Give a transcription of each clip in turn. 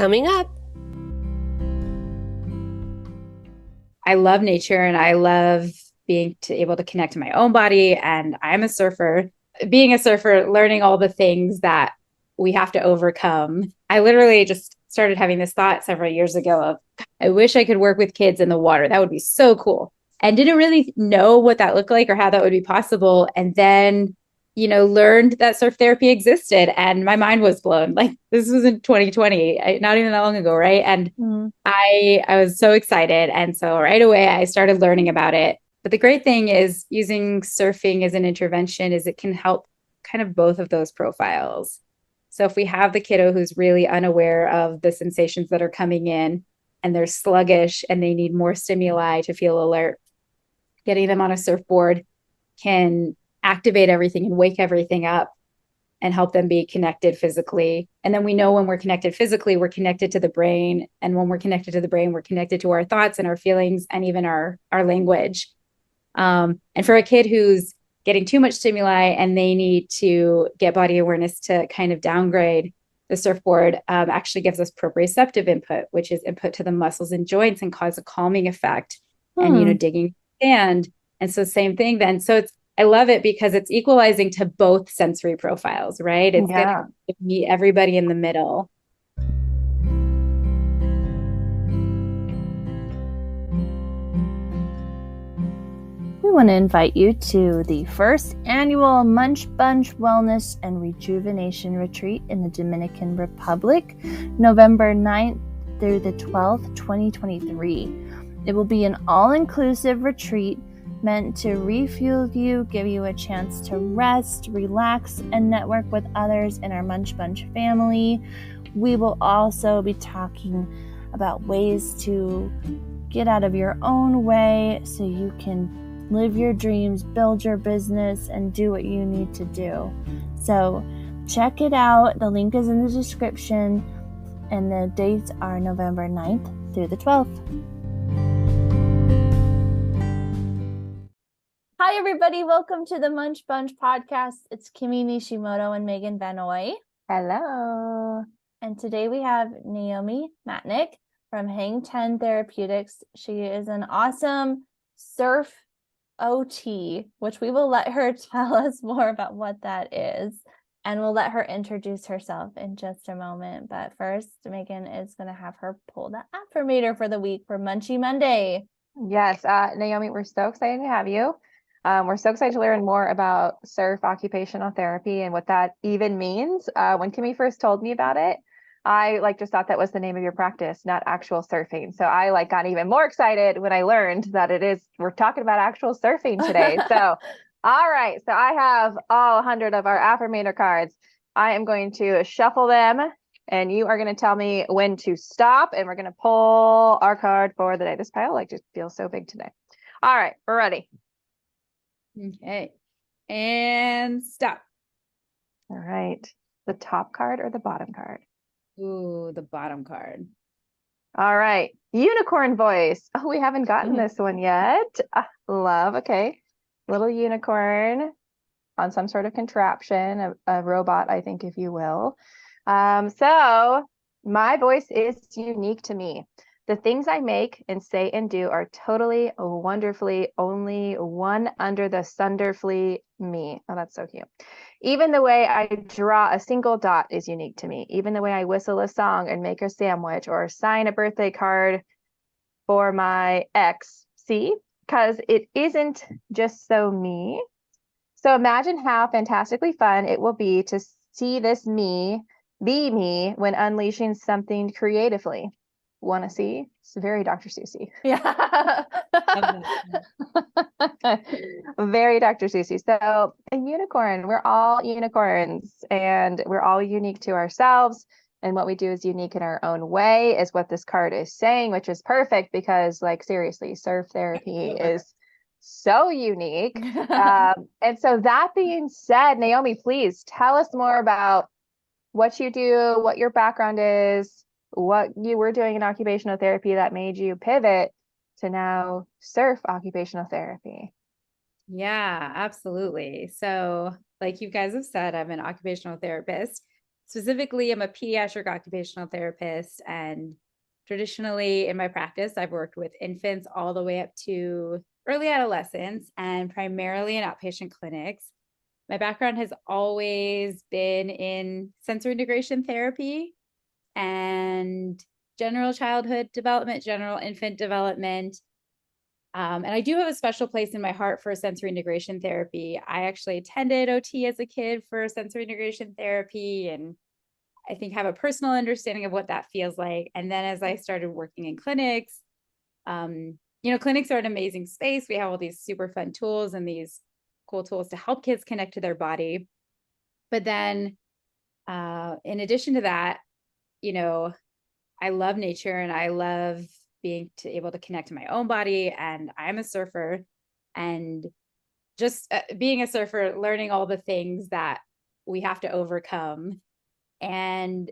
coming up. I love nature and I love being able to connect to my own body. And I'm a surfer. Being a surfer, learning all the things that we have to overcome. I literally just started having this thought several years ago of, I wish I could work with kids in the water. That would be so cool. And didn't really know what that looked like or how that would be possible. And then, learned that surf therapy existed and my mind was blown. Like this was in 2020, not even that long ago, right? And I was so excited. And so right away I started learning about it. But the great thing is using surfing as an intervention is it can help kind of both of those profiles. So if we have the kiddo who's really unaware of the sensations that are coming in and they're sluggish and they need more stimuli to feel alert, getting them on a surfboard can activate everything and wake everything up and help them be connected physically. And then we know when we're connected physically, we're connected to the brain. And when we're connected to the brain, we're connected to our thoughts and our feelings and even our language. And for a kid who's getting too much stimuli and they need to get body awareness to kind of downgrade, the surfboard actually gives us proprioceptive input, which is input to the muscles and joints and cause a calming effect and, digging sand. And so same thing then. So I love it because it's equalizing to both sensory profiles, right? It's going to meet everybody in the middle. We want to invite you to the first annual Munch Bunch Wellness and Rejuvenation Retreat in the Dominican Republic, November 9th through the 12th, 2023. It will be an all-inclusive retreat meant to refuel you, give you a chance to rest, relax, and network with others in our Munch Bunch family. We will also be talking about ways to get out of your own way so you can live your dreams, build your business, and do what you need to do. So check it out. The link is in the description, and the dates are November 9th through the 12th. Hi, everybody. Welcome to the Munch Bunch podcast. It's Kimi Nishimoto and Megan Benoy. Hello. And today we have Naomi Matanick from Hang 10 Therapeutics. She is an awesome surf OT, which we will let her tell us more about what that is. And we'll let her introduce herself in just a moment. But first, Megan is going to have her pull the Affirmator for the week for Munchee Monday. Yes, Naomi, we're so excited to have you. We're so excited to learn more about surf occupational therapy and what that even means. When Kimi first told me about it, I just thought that was the name of your practice, not actual surfing. So I got even more excited when I learned that we're talking about actual surfing today. So, all right. So I have all 100 of our Affirmator cards. I am going to shuffle them and you are going to tell me when to stop and we're going to pull our card for the day. This pile just feels so big today. All right, we're ready. Okay. And stop. All right. The top card or the bottom card? Ooh, the bottom card. All right. Unicorn voice. Oh, we haven't gotten this one yet. Love. Okay. Little unicorn on some sort of contraption, a robot, I think, if you will. So my voice is unique to me. The things I make and say and do are totally, wonderfully, only one under the sunderfully me. Oh, that's so cute. Even the way I draw a single dot is unique to me. Even the way I whistle a song and make a sandwich or sign a birthday card for my ex. See? Because it isn't just so me. So imagine how fantastically fun it will be to see this me be me when unleashing something creatively. Want to see? It's very Dr. Seussy. Yeah. Very Dr. Seussy. So a unicorn, we're all unicorns and we're all unique to ourselves. And what we do is unique in our own way is what this card is saying, which is perfect because seriously, surf therapy is so unique. And so that being said, Naomi, please tell us more about what you do, what your background is, what you were doing in occupational therapy that made you pivot to now surf occupational therapy. Yeah, absolutely. So like you guys have said, I'm an occupational therapist. specifically, I'm a pediatric occupational therapist, and traditionally in my practice, I've worked with infants all the way up to early adolescence and primarily in outpatient clinics. My background has always been in sensory integration therapy and general childhood development, general infant development. And I do have a special place in my heart for sensory integration therapy. I actually attended OT as a kid for sensory integration therapy, and I think have a personal understanding of what that feels like. And then as I started working in clinics, clinics are an amazing space. We have all these super fun tools and these cool tools to help kids connect to their body. But then, in addition to that, I love nature and I love being able to connect to my own body. And I'm a surfer, and just being a surfer, learning all the things that we have to overcome. And,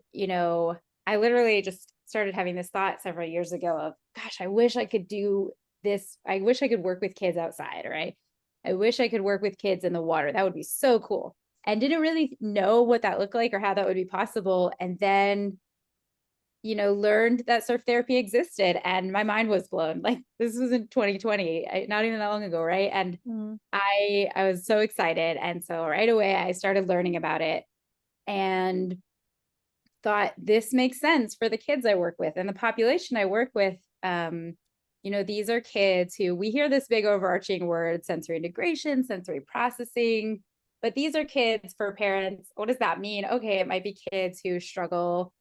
I literally just started having this thought several years ago of, gosh, I wish I could do this. I wish I could work with kids outside, right? I wish I could work with kids in the water. That would be so cool. And didn't really know what that looked like or how that would be possible. And then, learned that surf therapy existed, and my mind was blown. Like, this was in 2020, not even that long ago, right? And I was so excited. And so right away I started learning about it and thought this makes sense for the kids I work with and the population I work with. These are kids who, we hear this big overarching word, sensory integration, sensory processing, but these are kids for parents. What does that mean? Okay, it might be kids who struggle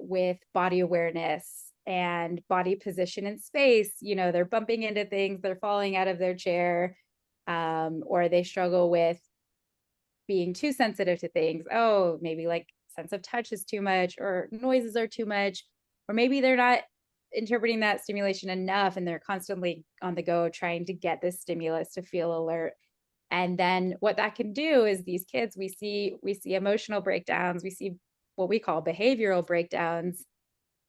with body awareness and body position in space. They're bumping into things, they're falling out of their chair, or they struggle with being too sensitive to things. Oh, maybe like sense of touch is too much, or noises are too much, or maybe they're not interpreting that stimulation enough and they're constantly on the go trying to get this stimulus to feel alert. And then what that can do is these kids, we see emotional breakdowns, we see what we call behavioral breakdowns,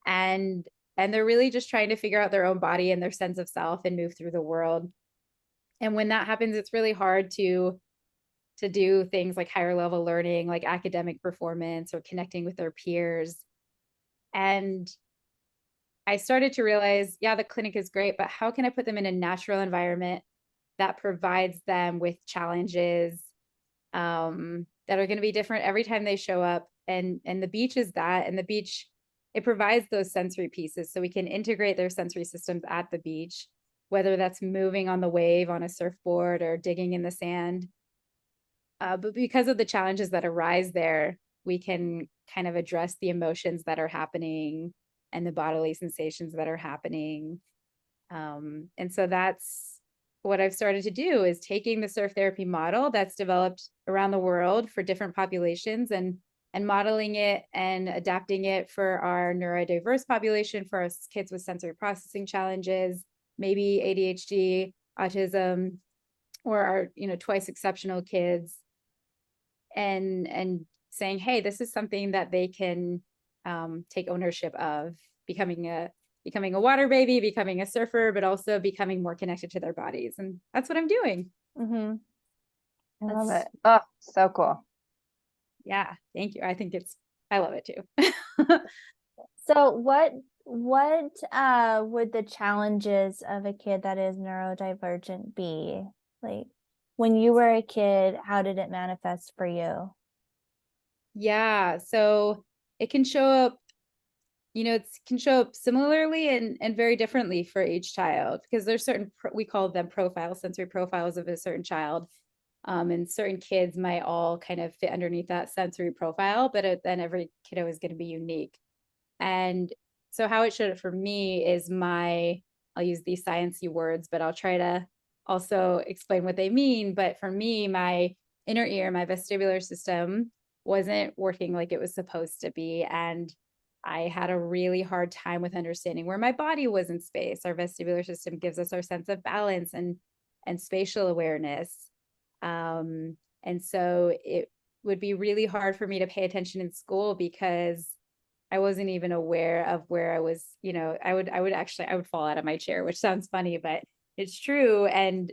and they're really just trying to figure out their own body and their sense of self and move through the world. And when that happens, it's really hard to do things like higher level learning, like academic performance or connecting with their peers. And I started to realize, yeah, the clinic is great, but how can I put them in a natural environment that provides them with challenges that are going to be different every time they show up? And the beach is that, and the beach, it provides those sensory pieces, so we can integrate their sensory systems at the beach, whether that's moving on the wave on a surfboard or digging in the sand. But because of the challenges that arise there, we can kind of address the emotions that are happening and the bodily sensations that are happening. And so that's what I've started to do, is taking the surf therapy model that's developed around the world for different populations and modeling it and adapting it for our neurodiverse population, for our kids with sensory processing challenges, maybe ADHD, autism, or our, twice exceptional kids, and saying, hey, this is something that they can take ownership of, becoming a water baby, becoming a surfer, but also becoming more connected to their bodies. And that's what I'm doing. I love it. Oh, so cool. Yeah, thank you. I love it too. So what would the challenges of a kid that is neurodivergent be? Like, when you were a kid, how did it manifest for you? Yeah, so it can show up, it can show up similarly and very differently for each child, because there's certain, we call them profiles, sensory profiles of a certain child. And certain kids might all kind of fit underneath that sensory profile, but then every kiddo is going to be unique. And so how it showed up for me is I'll use these sciencey words, but I'll try to also explain what they mean. But for me, my inner ear, my vestibular system wasn't working like it was supposed to be. And I had a really hard time with understanding where my body was in space. Our vestibular system gives us our sense of balance and spatial awareness. And so it would be really hard for me to pay attention in school because I wasn't even aware of where I was. I would fall out of my chair, which sounds funny, but it's true. And,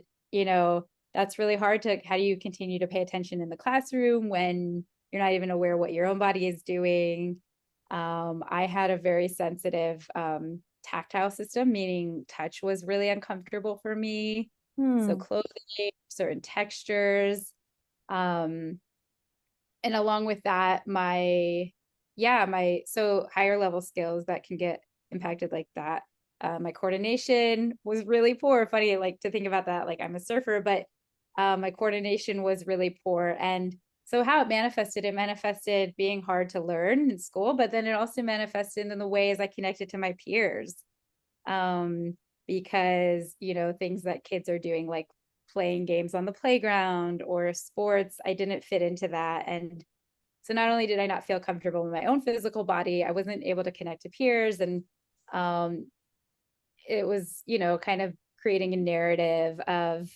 that's really hard how do you continue to pay attention in the classroom when You're not even aware what your own body is doing. I had a very sensitive tactile system, meaning touch was really uncomfortable for me. So clothing, certain textures. And along with that, so higher level skills that can get impacted like that. My coordination was really poor. Funny, like to think about that. Like I'm a surfer, but my coordination was really poor. And so how it manifested being hard to learn in school, but then it also manifested in the ways I connected to my peers. Because, things that kids are doing, like playing games on the playground or sports, I didn't fit into that. And so not only did I not feel comfortable in my own physical body, I wasn't able to connect to peers. And it was, kind of creating a narrative of,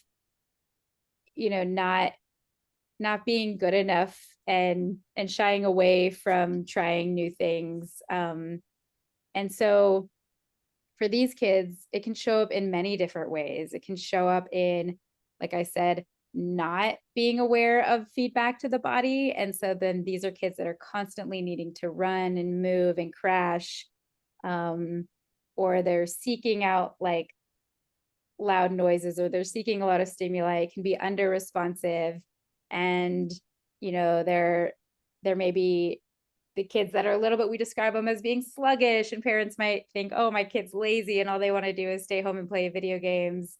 not being good enough and shying away from trying new things. And so for these kids, it can show up in many different ways. It can show up in, like I said, not being aware of feedback to the body. And so then these are kids that are constantly needing to run and move and crash, or they're seeking out like loud noises, or they're seeking a lot of stimuli. It can be under responsive. And, there may be the kids that are a little bit, we describe them as being sluggish, and parents might think, oh, my kid's lazy and all they want to do is stay home and play video games.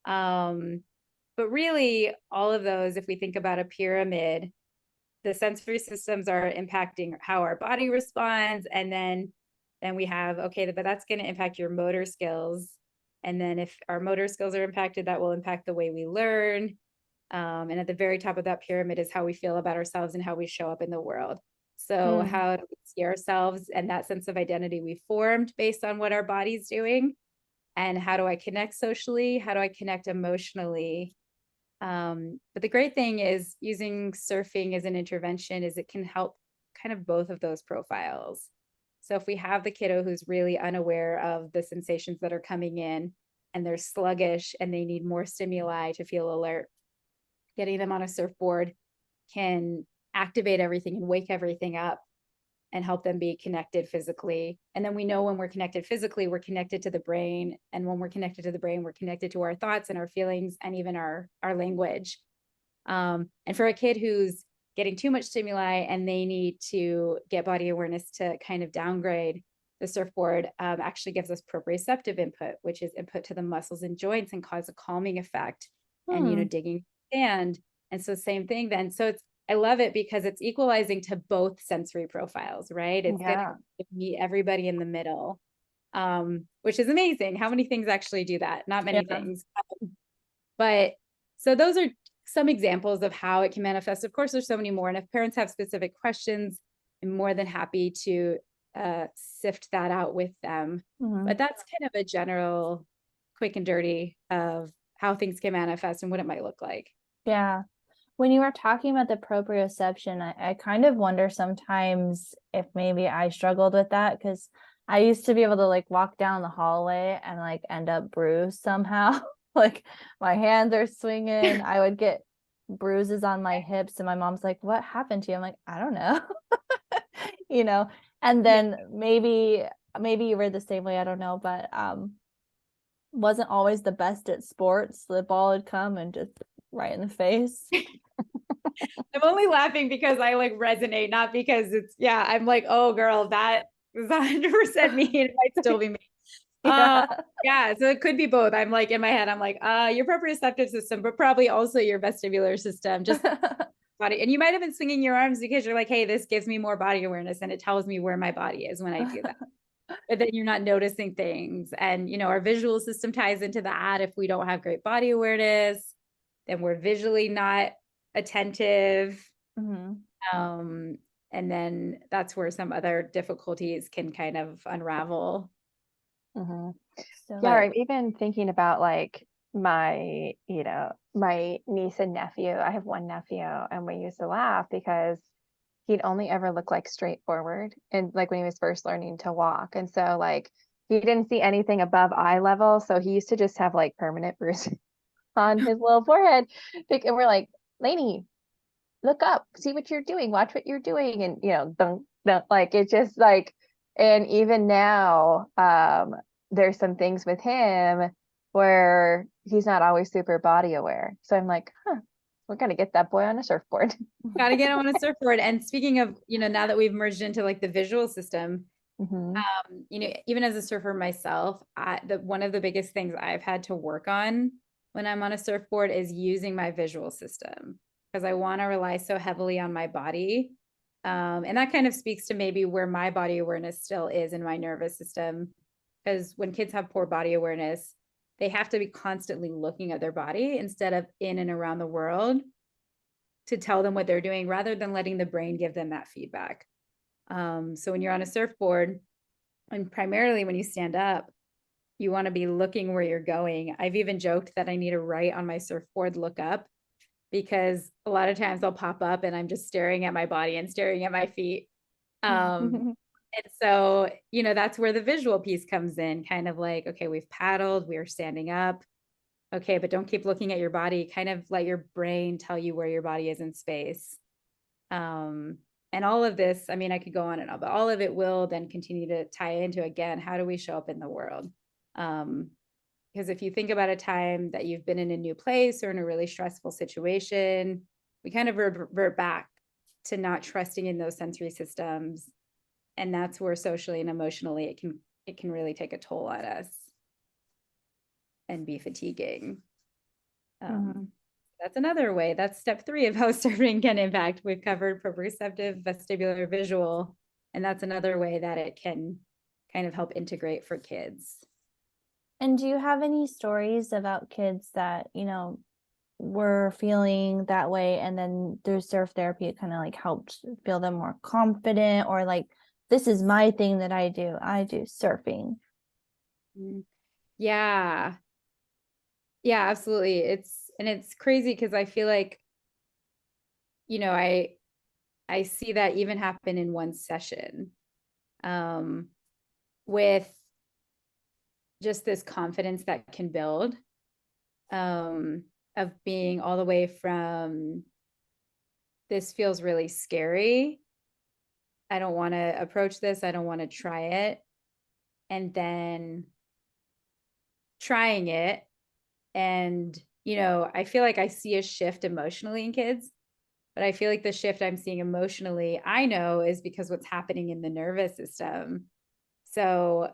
But really all of those, if we think about a pyramid, the sensory systems are impacting how our body responds. And then we have, okay, but that's going to impact your motor skills. And then if our motor skills are impacted, that will impact the way we learn. And at the very top of that pyramid is how we feel about ourselves and how we show up in the world. So how do we see ourselves and that sense of identity we formed based on what our body's doing? And how do I connect socially? How do I connect emotionally? But the great thing is using surfing as an intervention is it can help kind of both of those profiles. So if we have the kiddo who's really unaware of the sensations that are coming in and they're sluggish and they need more stimuli to feel alert, getting them on a surfboard can activate everything and wake everything up and help them be connected physically. And then we know when we're connected physically, we're connected to the brain. And when we're connected to the brain, we're connected to our thoughts and our feelings and even our language. And for a kid who's getting too much stimuli and they need to get body awareness to kind of downgrade, the surfboard actually gives us proprioceptive input, which is input to the muscles and joints and cause a calming effect. And, digging sand. And so same thing then. So I love it because it's equalizing to both sensory profiles, right? It's getting to meet everybody in the middle, which is amazing. How many things actually do that? Not many things. But so those are some examples of how it can manifest. Of course, there's so many more. And if parents have specific questions, I'm more than happy to sift that out with them. But that's kind of a general quick and dirty of how things can manifest and what it might look like. Yeah. When you were talking about the proprioception, I kind of wonder sometimes if maybe I struggled with that because I used to be able to like walk down the hallway and like end up bruised somehow. Like my hands are swinging. I would get bruises on my hips and my mom's like, what happened to you? I'm like, I don't know. And then maybe you were the same way, I don't know, but wasn't always the best at sports. The ball would come and just right in the face. I'm only laughing because I like resonate, not because I'm like, oh girl, that is 100% me. It might still be me. So it could be both. I'm like, in my head, I'm like, your proprioceptive system, but probably also your vestibular system, just body. And you might have been swinging your arms because you're like, hey, this gives me more body awareness and it tells me where my body is when I do that. But then you're not noticing things. And, our visual system ties into that. If we don't have great body awareness, then we're visually not attentive. And then that's where some other difficulties can kind of unravel. So, I'm even thinking about like my niece and nephew. I have one nephew and we used to laugh because he'd only ever look like straightforward and like when he was first learning to walk. And so like he didn't see anything above eye level. So he used to just have like permanent bruises on his little forehead. And we're like, Lainey, look up, see what you're doing, watch what you're doing. And, don't like, it's just like, and even now, there's some things with him where he's not always super body aware. So I'm like, we're going to get that boy on a surfboard. Got to get him on a surfboard. And speaking of, now that we've merged into like the visual system, even as a surfer myself, one of the biggest things I've had to work on when I'm on a surfboard is using my visual system, because I want to rely so heavily on my body. And that kind of speaks to maybe where my body awareness still is in my nervous system. Because when kids have poor body awareness, they have to be constantly looking at their body instead of in and around the world to tell them what they're doing, rather than letting the brain give them that feedback. So when you're on a surfboard, and primarily when you stand up, you want to be looking where you're going. I've even joked that I need to write on my surfboard, look up, because a lot of times I'll pop up and I'm just staring at my body and staring at my feet. And so, that's where the visual piece comes in, kind of like, okay, we've paddled, we're standing up. Okay, but don't keep looking at your body. Kind of let your brain tell you where your body is in space. And all of this, I mean, I could go on and on, but all of it will then continue to tie into, again, how do we show up in the world? Because if you think about a time that you've been in a new place or in a really stressful situation, we kind of revert back to not trusting in those sensory systems. And that's where socially and emotionally it can really take a toll on us and be fatiguing. That's another way. That's step 3 of how surfing can impact. We've covered proprioceptive, vestibular, visual, and that's another way that it can kind of help integrate for kids. And do you have any stories about kids that, were feeling that way, and then through surf therapy, it kind of like helped feel them more confident, or like, this is my thing that I do surfing? Yeah, absolutely. It's crazy because I feel like, I see that even happen in one session, with just this confidence that can build, of being all the way from, this feels really scary, I don't want to approach this, I don't want to try it, and then trying it. And, I feel like I see a shift emotionally in kids, but I feel like the shift I'm seeing emotionally, I know, is because what's happening in the nervous system. So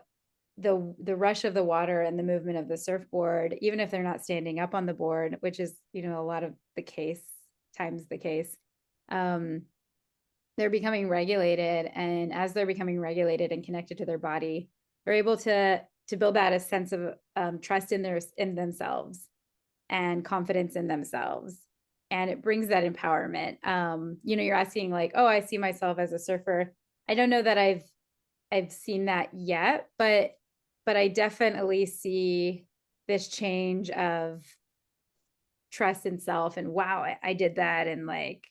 the rush of the water and the movement of the surfboard, even if they're not standing up on the board, which is, a lot of the case, they're becoming regulated. And as they're becoming regulated and connected to their body, they're able to build that a sense of trust in themselves and confidence in themselves. And it brings that empowerment. You're asking like, oh, I see myself as a surfer. I don't know that I've seen that yet, but I definitely see this change of trust in self, and wow, I did that, and like,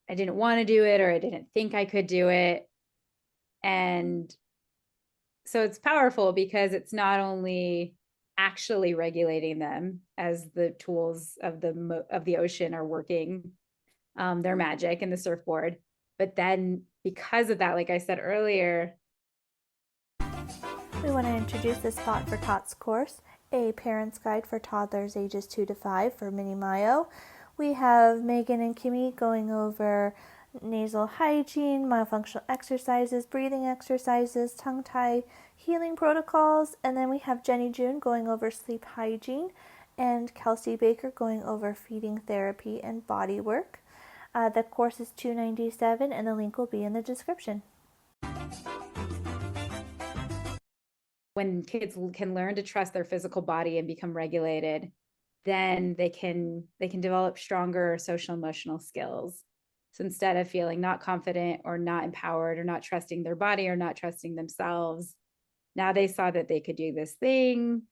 I didn't want to do it, or I didn't think I could do it. And so it's powerful because it's not only actually regulating them as the tools of the ocean are working their magic in the surfboard, but then because of that, like I said earlier, we want to introduce the Spot for Tots course, a parent's guide for toddlers ages 2 to 5 for Mini Mayo. We have Megan and Kimi going over nasal hygiene, myofunctional exercises, breathing exercises, tongue-tie healing protocols, and then we have Jenny June going over sleep hygiene, and Kelsey Baker going over feeding therapy and body work. The course is $297, and the link will be in the description. When kids can learn to trust their physical body and become regulated, then they can develop stronger social emotional skills. So instead of feeling not confident or not empowered or not trusting their body or not trusting themselves, now they saw that they could do this thing,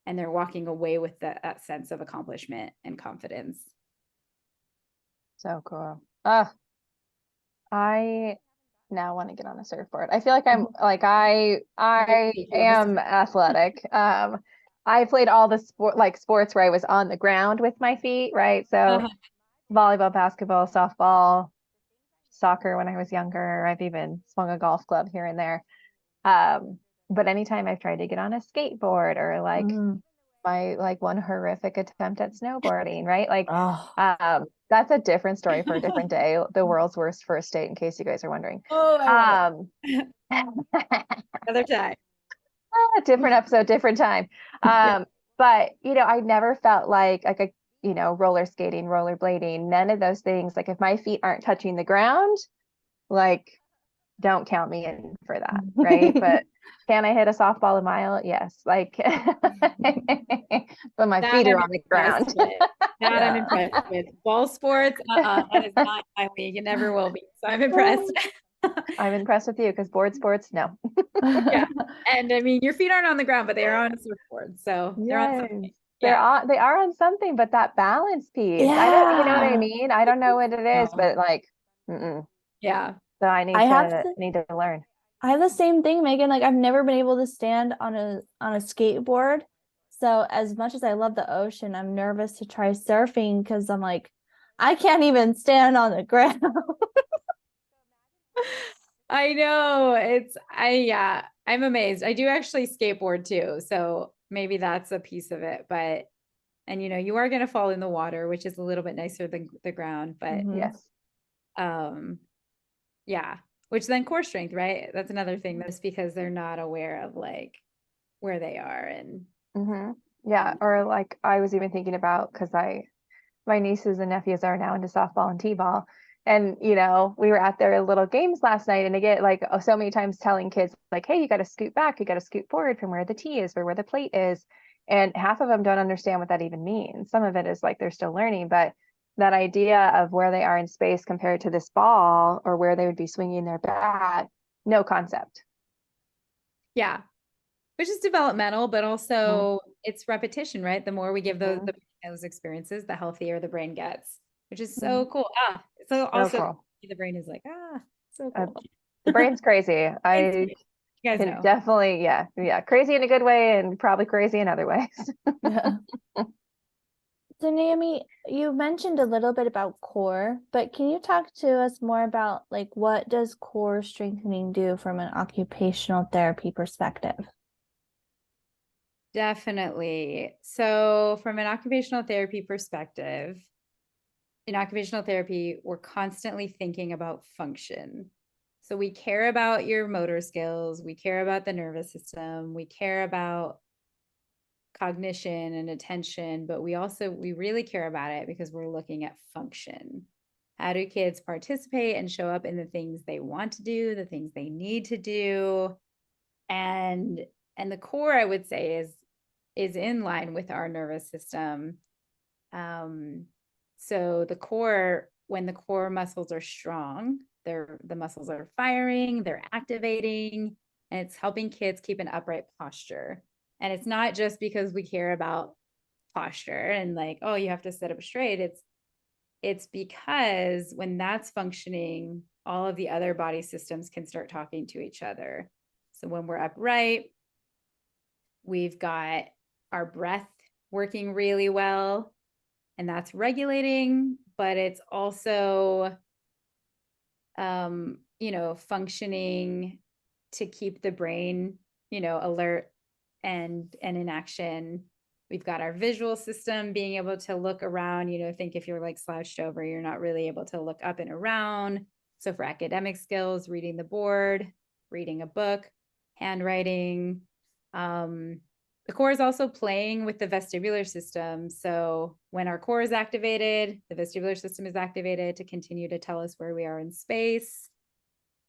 and they're walking away with that sense of accomplishment and confidence. So cool. I now want to get on a surfboard. I feel like I'm like, I am athletic. I played all the sports where I was on the ground with my feet, right? So volleyball, basketball, softball, soccer when I was younger. I've even swung a golf club here and there. But anytime I've tried to get on a skateboard or like my like one horrific attempt at snowboarding, right? Like that's a different story for a different day. The world's worst first date, in case you guys are wondering. Oh, I love it. Another time. Different episode, different time. Yeah. But I never felt like a roller skating, rollerblading, none of those things. Like if my feet aren't touching the ground, like don't count me in for that, right? But can I hit a softball a mile? Yes. Like but my feet are on the ground. I'm impressed with. Ball sports, that is not my league. It never will be. So I'm impressed. I'm impressed with you because board sports, no. Yeah. And I mean, your feet aren't on the ground, but they are on a surfboard. So they're on something. They are on something, but that balance piece, I don't, you know what I mean? I don't know what it is, but like, yeah. So I need to learn. I have the same thing, Megan. Like I've never been able to stand on a skateboard. So as much as I love the ocean, I'm nervous to try surfing because I'm like, I can't even stand on the ground. I know. I'm amazed. I do actually skateboard too. So maybe that's a piece of it. But, and you are going to fall in the water, which is a little bit nicer than the ground. But yes. Yeah. Which then core strength, right? That's another thing. That's because they're not aware of like where they are. And yeah. Or like I was even thinking about, because my nieces and nephews are now into softball and t-ball. And, we were at their little games last night and they get like so many times telling kids like, hey, you got to scoot back. You got to scoot forward from where the tee is or where the plate is. And half of them don't understand what that even means. Some of it is like they're still learning, but that idea of where they are in space compared to this ball or where they would be swinging their bat, no concept. Yeah. Which is developmental, but also it's repetition, right? The more we give those experiences, the healthier the brain gets, which is so cool. So also cool. The brain is like, so cool. The brain's crazy. You guys can know. Definitely, yeah. Crazy in a good way and probably crazy in other ways. Yeah. So Naomi, you mentioned a little bit about core, but can you talk to us more about like what does core strengthening do from an occupational therapy perspective? Definitely. So from an occupational therapy perspective, in occupational therapy, we're constantly thinking about function. So we care about your motor skills, we care about the nervous system, we care about cognition and attention, but we really care about it because we're looking at function. How do kids participate and show up in the things they want to do, the things they need to do? And the core, I would say, is in line with our nervous system. So the core, when the core muscles are strong, the muscles are firing, they're activating, and it's helping kids keep an upright posture. And it's not just because we care about posture and like, oh, you have to sit up straight. It's because when that's functioning, all of the other body systems can start talking to each other. So when we're upright, we've got our breath working really well, and that's regulating, but it's also, functioning to keep the brain, alert and in action. We've got our visual system being able to look around, think if you're like slouched over, you're not really able to look up and around. So for academic skills, reading the board, reading a book, handwriting. The core is also playing with the vestibular system. So when our core is activated, the vestibular system is activated to continue to tell us where we are in space.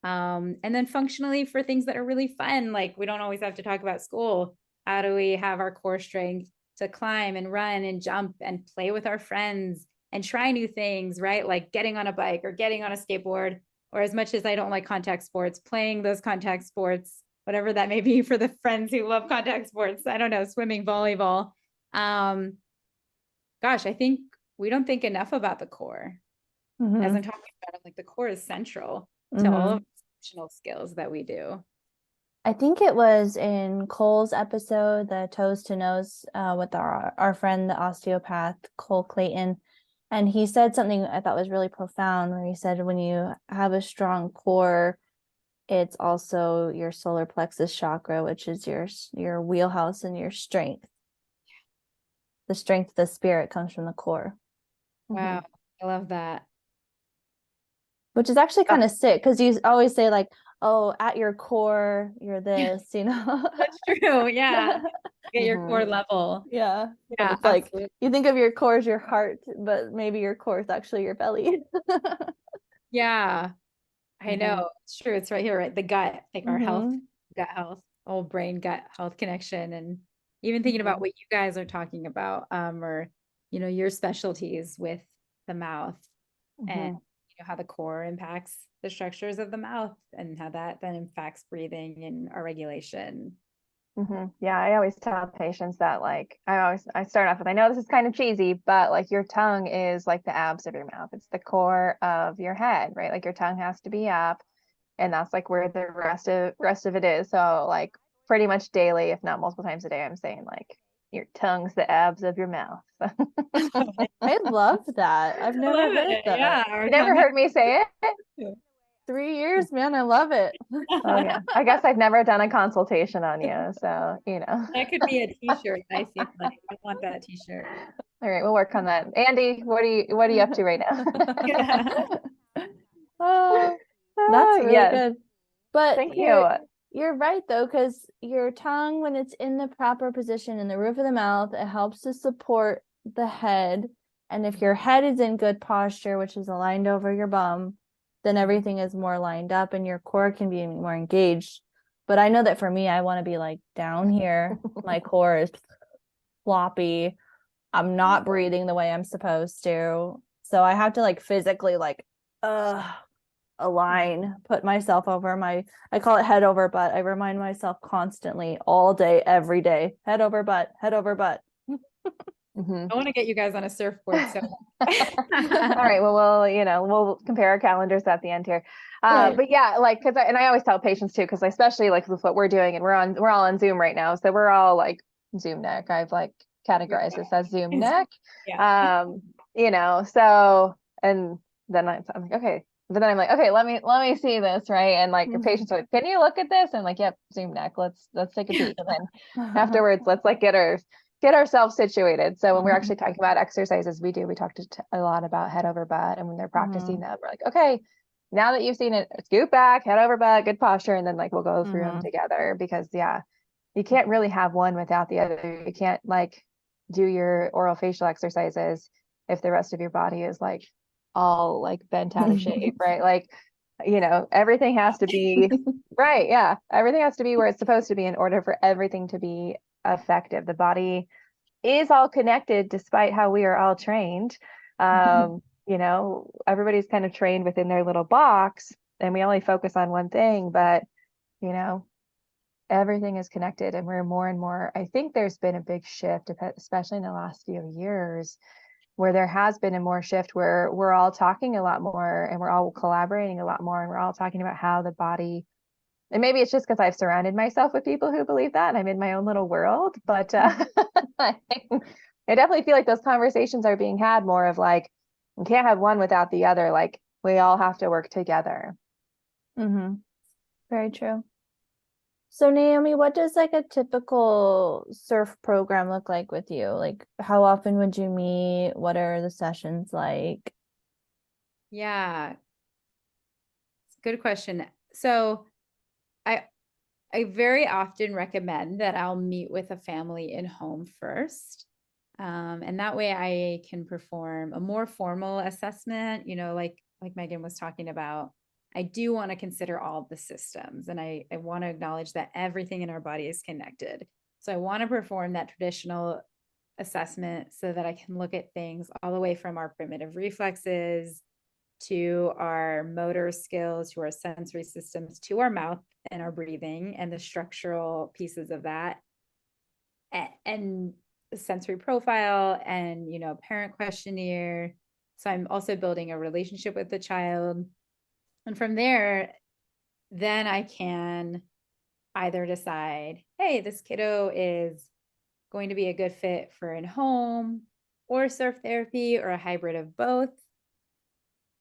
And then functionally for things that are really fun, like we don't always have to talk about school. How do we have our core strength to climb and run and jump and play with our friends and try new things, right? Like getting on a bike or getting on a skateboard, or as much as I don't like contact sports, playing those contact sports, whatever that may be for the friends who love contact sports. I don't know, swimming, volleyball. Gosh, I think we don't think enough about the core. As I'm talking about it, like the core is central to all of the functional skills that we do. I think it was in Cole's episode, the Toes to Nose, with our friend, the osteopath, Cole Clayton. And he said something I thought was really profound, where he said, when you have a strong core, it's also your solar plexus chakra, which is your wheelhouse and your strength. The strength of the spirit comes from the core. Wow. I love that. Which is actually kind of sick, because you always say like, oh, at your core, you're this, you know? That's true. Yeah. Get your core level. Yeah. But Yeah, it's like, absolutely. you think of your core as your heart, but maybe your core is actually your belly. Yeah, I know. It's true. It's right here, right? The gut, like our health, gut health, whole brain gut health connection. And even thinking about what you guys are talking about, or, your specialties with the mouth and how the core impacts the structures of the mouth and how that then impacts breathing and our regulation. Yeah, I always tell patients that, like, I start off with, I know this is kind of cheesy, but like your tongue is like the abs of your mouth. It's the core of your head, right? Like your tongue has to be up, and that's like where the rest of it is. So like pretty much daily, if not multiple times a day, I'm saying like your tongue's the abs of your mouth. I love that. I've never heard that. Yeah, our You never tongue heard me say it? 3 years, man. I love it. Oh yeah. I guess I've never done a consultation on you, so that could be a t-shirt. I see. Like, I want that t-shirt. All right, we'll work on that. Andy, what are you up to right now? Oh, that's really yes. good. But Thank you. You're right though, because your tongue, when it's in the proper position in the roof of the mouth, it helps to support the head. And if your head is in good posture, which is aligned over your bum, then everything is more lined up and your core can be more engaged. But I know that for me, I want to be like down here. My core is floppy. I'm not breathing the way I'm supposed to. So I have to like physically like align, put myself over I call it head over butt. I remind myself constantly all day, every day, head over butt, head over butt. I want to get you guys on a surfboard. So all right, well, we'll compare our calendars at the end here. Right. But yeah, like, and I always tell patients too, because especially like with what we're doing, and we're all on Zoom right now, so we're all like Zoom neck. I've like categorized this as Zoom neck. yeah. So, and then I'm like, okay. But then I'm like, okay, let me see this, right? And like your patients are like, can you look at this? And I'm like, yep, Zoom neck. Let's take a peek. And then afterwards, let's like get ourselves situated. So when we're actually talking about exercises, we talk a lot about head over butt. And when they're practicing that, we're like, okay, now that you've seen it, scoot back, head over butt, good posture. And then like we'll go through them together, because yeah, you can't really have one without the other. You can't like do your oral facial exercises if the rest of your body is like all like bent out of shape, right? Like, everything has to be right. Yeah. Everything has to be where it's supposed to be in order for everything to be effective. The body is all connected despite how we are all trained. Everybody's kind of trained within their little box and we only focus on one thing, but everything is connected, and we're more and more, I think there's been a big shift, especially in the last few years, where there has been a more shift where we're all talking a lot more and we're all collaborating a lot more, and we're all talking about how the body, and maybe it's just because I've surrounded myself with people who believe that and I'm in my own little world, but I definitely feel like those conversations are being had more of like, you can't have one without the other. Like we all have to work together. Very true. So Naomi, what does like a typical surf program look like with you? Like how often would you meet? What are the sessions like? Yeah. Good question. So I very often recommend that I'll meet with a family in home first. And that way I can perform a more formal assessment, like Megan was talking about. I do want to consider all the systems, and I want to acknowledge that everything in our body is connected. So I want to perform that traditional assessment so that I can look at things all the way from our primitive reflexes to our motor skills, to our sensory systems, to our mouth and our breathing and the structural pieces of that, and sensory profile and, parent questionnaire. So I'm also building a relationship with the child. And from there, then I can either decide, hey, this kiddo is going to be a good fit for in home, or surf therapy or a hybrid of both.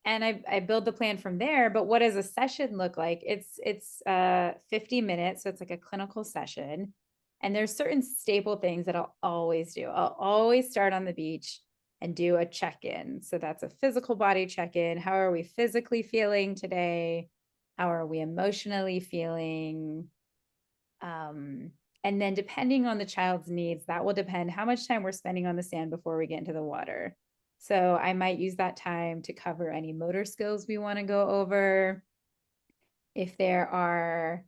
And I build the plan from there. But what does a session look like? It's 50 minutes. So it's like a clinical session. And there's certain staple things that I'll always do. I'll always start on the beach and do a check-in. So that's a physical body check-in. How are we physically feeling today? How are we emotionally feeling? And then depending on the child's needs, that will depend how much time we're spending on the sand before we get into the water. So I might use that time to cover any motor skills we want to go over. If there are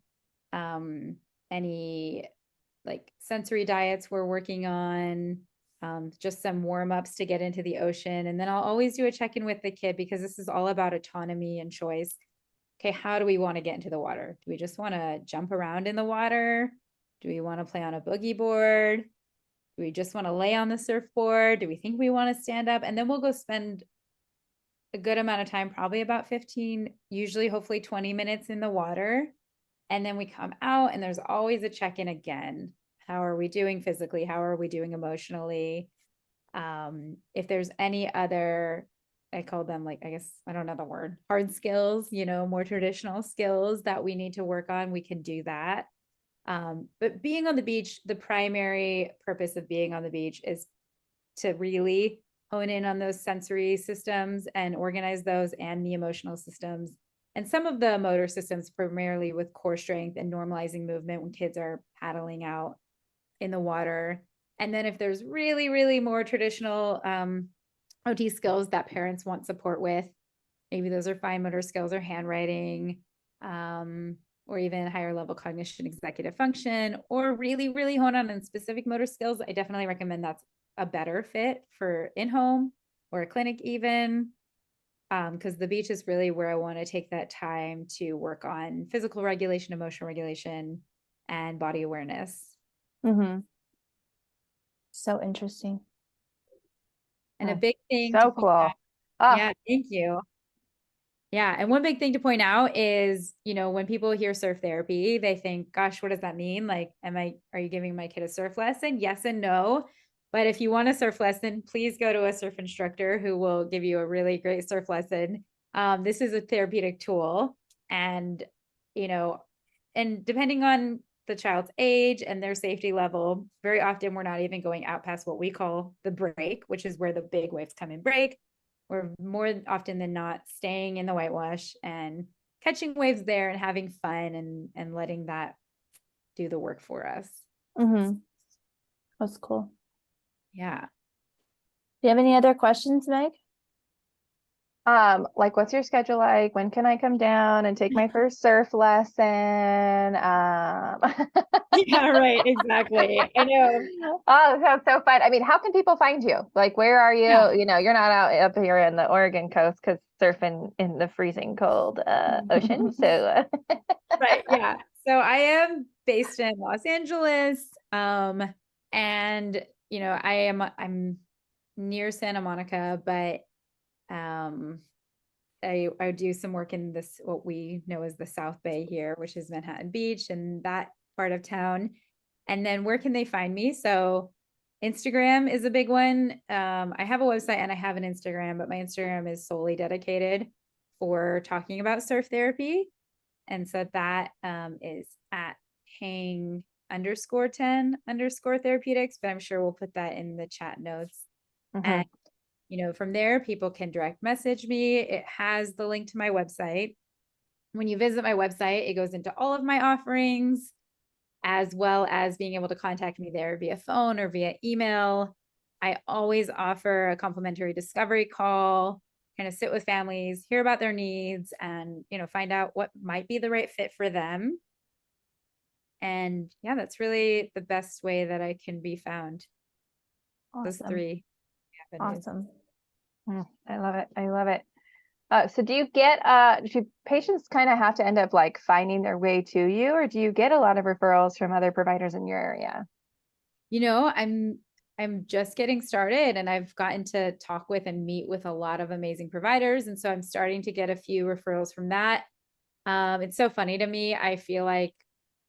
any like sensory diets we're working on, just some warm-ups to get into the ocean. And then I'll always do a check-in with the kid because this is all about autonomy and choice. Okay, how do we want to get into the water? Do we just want to jump around in the water? Do we want to play on a boogie board? Do we just want to lay on the surfboard? Do we think we want to stand up? And then we'll go spend a good amount of time, probably about 15, usually hopefully 20 minutes in the water. And then we come out and there's always a check-in again. How are we doing physically? How are we doing emotionally? If there's any other, I call them like, I guess, I don't know the word, hard skills, more traditional skills that we need to work on, we can do that. But being on the beach, the primary purpose of being on the beach is to really hone in on those sensory systems and organize those and the emotional systems. And some of the motor systems, primarily with core strength and normalizing movement when kids are paddling out in the water. And then if there's really, really more traditional OT skills that parents want support with, maybe those are fine motor skills or handwriting, or even higher level cognition, executive function, or really, really hone on specific motor skills, I definitely recommend that's a better fit for in-home or a clinic even, because the beach is really where I want to take that time to work on physical regulation, emotional regulation, and body awareness. Mm-hmm. So interesting. And a big thing So cool. Yeah, thank you. Yeah. And one big thing to point out is, when people hear surf therapy, they think, gosh, what does that mean? Like, are you giving my kid a surf lesson? Yes and no. But if you want a surf lesson, please go to a surf instructor who will give you a really great surf lesson. This is a therapeutic tool. And, and depending on the child's age and their safety level, very often we're not even going out past what we call the break, which is where the big waves come and break. We're more often than not staying in the whitewash and catching waves there and having fun and letting that do the work for us. Mm-hmm. That's cool. Yeah. Do you have any other questions, Meg? Like what's your schedule like? When can I come down and take my first surf lesson? Yeah, right. Exactly. I know. Oh, that's so fun. I mean, how can people find you? Like, where are you? Yeah. You're not out up here in the Oregon coast because surfing in the freezing cold ocean. So, Right. Yeah. So I am based in Los Angeles. And I'm near Santa Monica, but I do some work in this, what we know as the South Bay here, which is Manhattan Beach and that part of town. And then where can they find me? So Instagram is a big one. I have a website and I have an Instagram, but my Instagram is solely dedicated for talking about surf therapy. And so that is at hang_10_therapeutics, but I'm sure we'll put that in the chat notes. Mhm. And from there, people can direct message me. It has the link to my website. When you visit my website, it goes into all of my offerings, as well as being able to contact me there via phone or via email. I always offer a complimentary discovery call, kind of sit with families, hear about their needs, and find out what might be the right fit for them. And yeah, that's really the best way that I can be found. Awesome. Those three avenues. Awesome. I love it. I love it. So do patients kind of have to end up like finding their way to you, or do you get a lot of referrals from other providers in your area? I'm just getting started and I've gotten to talk with and meet with a lot of amazing providers. And so I'm starting to get a few referrals from that. It's so funny to me. I feel like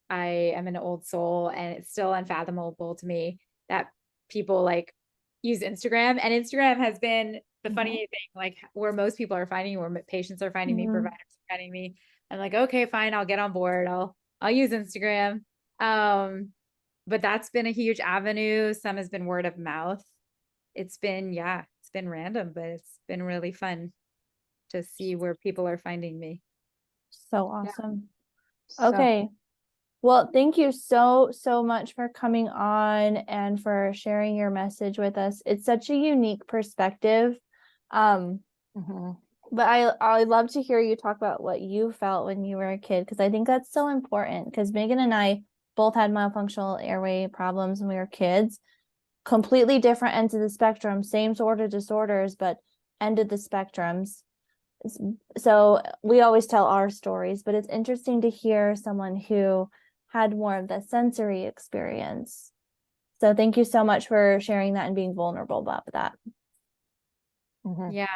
I am an old soul and it's still unfathomable to me that people use Instagram, and Instagram has been the funny thing, like where most people are finding me, where patients are finding me, providers are finding me. I'm like, okay, fine, I'll get on board. I'll use Instagram. But that's been a huge avenue. Some has been word of mouth. It's been random, but it's been really fun to see where people are finding me. So awesome. So- Okay. Well, thank you so much for coming on and for sharing your message with us. It's such a unique perspective. But I love to hear you talk about what you felt when you were a kid, because I think that's so important, because Megan and I both had myofunctional airway problems when we were kids. Completely different ends of the spectrum, same sort of disorders, but end of the spectrums. So we always tell our stories, but it's interesting to hear someone who had more of the sensory experience. So thank you so much for sharing that and being vulnerable about that. Yeah,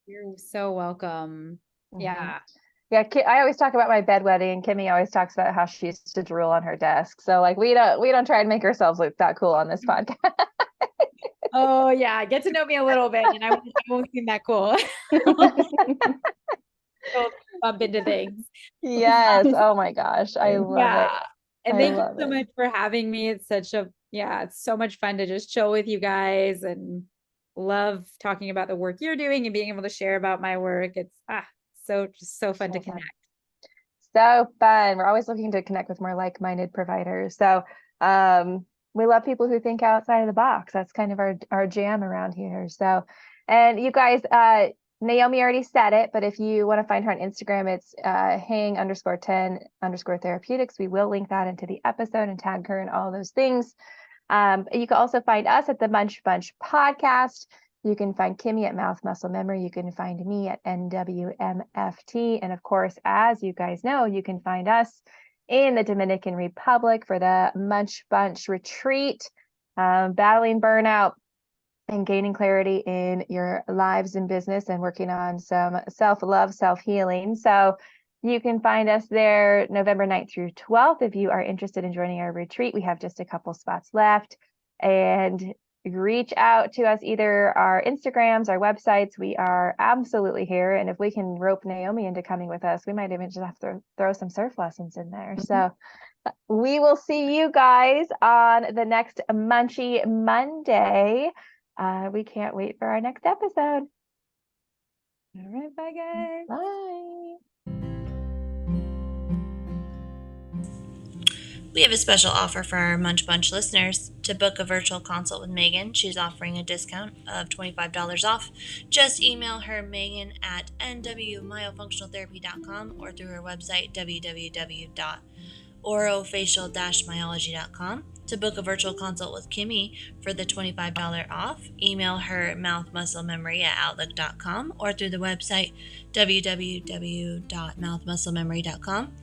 you're so welcome. Yeah. Yeah, I always talk about my bedwetting, and Kimi always talks about how she used to drool on her desk. So like we don't try and make ourselves look that cool on this podcast. Oh yeah, get to know me a little bit, and I won't seem that cool. Bump into things. Yes. Oh my gosh, I love it. And thank you so much for having me. It's it's so much fun to just chill with you guys, and love talking about the work you're doing and being able to share about my work. It's just so fun to connect. So fun. We're always looking to connect with more like-minded providers. So we love people who think outside of the box. That's kind of our jam around here. So, and you guys, Naomi already said it, but if you want to find her on Instagram, it's hang_10_therapeutics. We will link that into the episode and tag her and all those things. You can also find us at the Munch Bunch podcast. You can find Kimi at Mouth Muscle Memory. You can find me at NWMFT. And of course, as you guys know, you can find us in the Dominican Republic for the Munch Bunch retreat, battling burnout and gaining clarity in your lives and business, and working on some self-love, self-healing. So you can find us there November 9th through 12th. If you are interested in joining our retreat, we have just a couple spots left. And reach out to us, either our Instagrams, our websites. We are absolutely here. And if we can rope Naomi into coming with us, we might even just have to throw some surf lessons in there. So we will see you guys on the next Munchee Monday. We can't wait for our next episode. All right, bye guys. Bye. We have a special offer for our Munch Bunch listeners. To book a virtual consult with Megan, she's offering a discount of $25 off. Just email her, Megan, at nwmyofunctionaltherapy.com or through her website, www.orofacial-myology.com. To book a virtual consult with Kimi for the $25 off, email her mouthmusclememory@outlook.com or through the website www.mouthmusclememory.com.